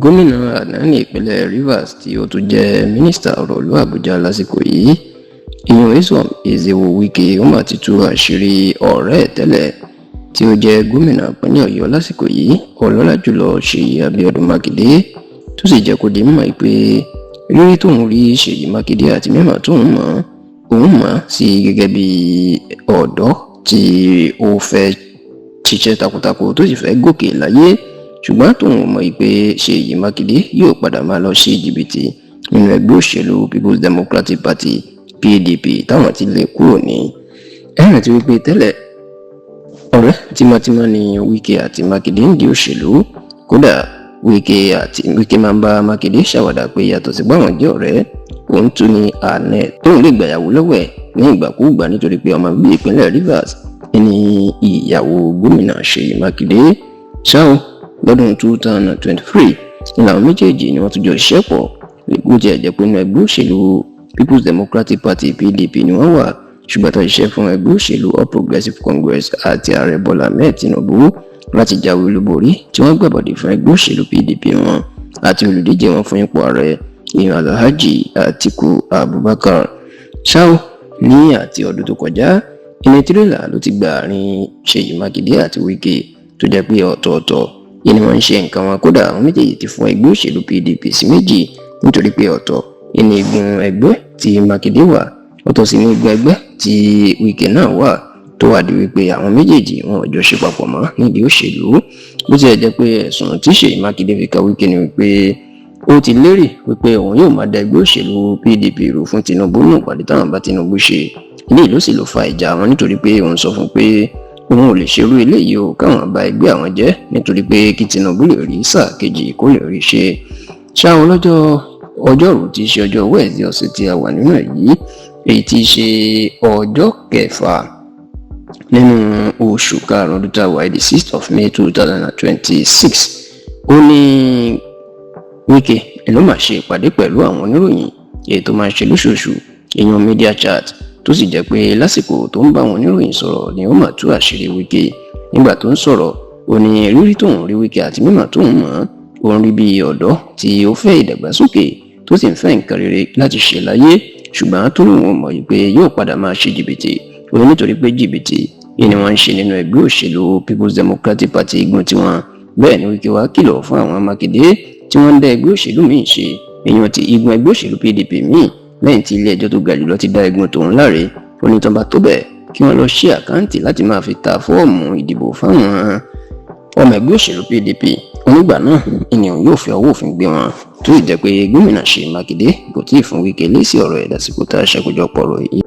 gómìnà àná ní ìpínlẹ̀ Rivers tí ó tún jẹ́ mínísítà ọ̀rọ̀ ìlú Àbújá lásìkò yìí ìyẹn Nyesom Wike ó mà ti tú àṣírí ọ̀rẹ́ tẹ́lẹ̀ tí ó jẹ́ gómìnà ìpínlẹ̀ Ọ̀yọ́ lásìkò yìí ọlọ́lá jùlọ Ṣèyí Abíọ́dún Mákindé tó sì jẹ́ kó di mímọ̀ pé rírí tóun rí Ṣèyí Mákindé àti mímọ̀ tóun mọ̀ òun mọ̀ sí gẹ́gẹ́ bí ọ̀dọ́ tí ó fẹ́ ṣiṣẹ́ takuntakun tó sì fẹ́ gòkè láyé ṣùgbọ́n tóun mọ̀ pé Ṣèyí Mákindé yóò padà máa lọ ṣe jìbìtì nínú ẹgbẹ́ òṣèlú People's Democratic Party PDP táwọn ti lè kúrò ní ẹ̀rìn tí wípé tẹ́lẹ̀ ọ̀rẹ́ tímọ́tímọ́ ni Wike àti Mákindé ń di òṣèlú kódà Wike máa ń bá Mákindé ṣàwàdà pé yàtọ̀ sí báwọn jẹ́ ọ̀rẹ́ òun tún ní àánẹ tóun lè gbàyàwó lọ́wọ́ ẹ̀ ní ìgbàkúùgbà nítorí pé ọmọ bíi ìpínlẹ̀ Rivers ní ìyàwó gómìnà Ṣèyí Mákindé ṣáò lọ́dún 2023 ní àwọn méjèèjì ni wọ́n tún jọ ṣiṣẹ́ pọ̀ bó tiẹ̀ jẹ́ pé inú ẹgbẹ́ òṣèlú People's Democratic Party PDP ni wọ́n wà ṣùgbọ́n tó ṣiṣẹ́ fún ẹgbẹ́ òṣèlú All Progressives Congress àti ààrẹ Bọ́lá Ahmed Tinubu láti jáwé olúborí tí wọ́n gbàbọ̀dé fún ẹgbẹ́ òṣèlú PDP wọn àti olùdíje wọn fún ipò ààrẹ ìyẹn Alhaji Atiku Abubakar ṣáò ní àti ọdún tó kọjá ilé tirẹ́là ló ti gba àárín Ṣèyí Mákindé àti Wike tó jẹ́ pé ọ̀tọ̀ọ̀tọ̀ yìí ni wọ́n ń ṣe nǹkan wọn kódà àwọn méjèèjì ti fún ẹgbẹ́ òṣèlú PDP sí méjì nítorí pé ọ̀tọ̀ ìní igun ẹgbẹ́ tí Mákindé wà ọ̀tọ̀ sí ní igun ẹgbẹ́ tí Wike náà wà tó wà di wípé àwọn méjèèjì wọn ò jọ ṣe papọ̀ mọ́ nídìí òṣèlú bó tilẹ̀ jẹ́ pé ẹ̀sùn tí Ṣèyí Mákindé fi ka Wike ni wípé ó ti lérè wípé òun yóò máa da ẹgbẹ́ òṣèlú PDP rú fún Tinubu náà pàdé táwọn bá Tinubu ṣe ilé ìlú sì ló fa ìjà wọn nítorí pé òun sọ fún pé òun ò lè ṣerú eléyìí o káwọn bá ẹgbẹ́ àwọn jẹ́ nítorí pé kí Tinubu lè rí sáà kejì kó lè rí ṣe ṣáwọn lọ́jọ́ ọjọ́rú tí í ṣe ọjọ́ Wednesday ọ̀sẹ̀ tí a wà nínú ẹ̀ yìí èyí tí í ṣe ọjọ́ kẹfà nínú oṣù karùn-ún ọdún tá a wà the 6th of May 2026 ó ní Wike ló máa ṣe ìpàdé pẹ̀lú àwọn oníròyìn èyí tó máa ń ṣe lóṣooṣù èèyàn media chat tó sì jẹ́ pé lásìkò tó ń bá àwọn oníròyìn sọ̀rọ̀ ni ó máa tú àṣírí Wike nígbà tó ń sọ̀rọ̀ ó ní rírí tóun rí Wike àti mímọ̀ tóun mọ̀ òun rí bí ọ̀dọ́ tí ó fẹ́ ìdàgbàsókè tó sì ń fẹ́ nǹkan rere láti ṣe láyé ṣùgbọ́n tó lóun mọ̀ pé yóò padà máa ṣe jìbìtì òun nítorí pé jìbìtì yìí ni wọ́n ń ṣe nínú ẹgbẹ́ òṣèlú People's Democratic Party igun tiwọn bẹ́ẹ̀ ni Wike wá kìlọ̀ fún àwọn Mákindé tí wọ́n ń dá ẹgbẹ́ òṣèlú míì ṣe èèyàn ti igun ẹgbẹ́ òṣèlú PDP míì lẹ́yìn tí ilé ẹjọ́ tó ga jùlọ ti dá igun tòun láre onítọ́ba tó bẹ̀ kí wọ́n lọ ṣí àkáǹtì láti máa fi ta fọ́ọ̀mù ìdìbò fáwọn ọmọ ẹgbẹ́ òṣèlú PDP onígbà náà ènìyàn yóò fi ọwọ́ òfin gbé wọn tó sì jẹ́ pé gómìnà Ṣèyí Mákindé kò tí ì fún Wike lésì ọ̀rọ̀ ẹ̀ lásìkò tá a ṣàkójọpọ̀ ọ̀rọ̀ yìí.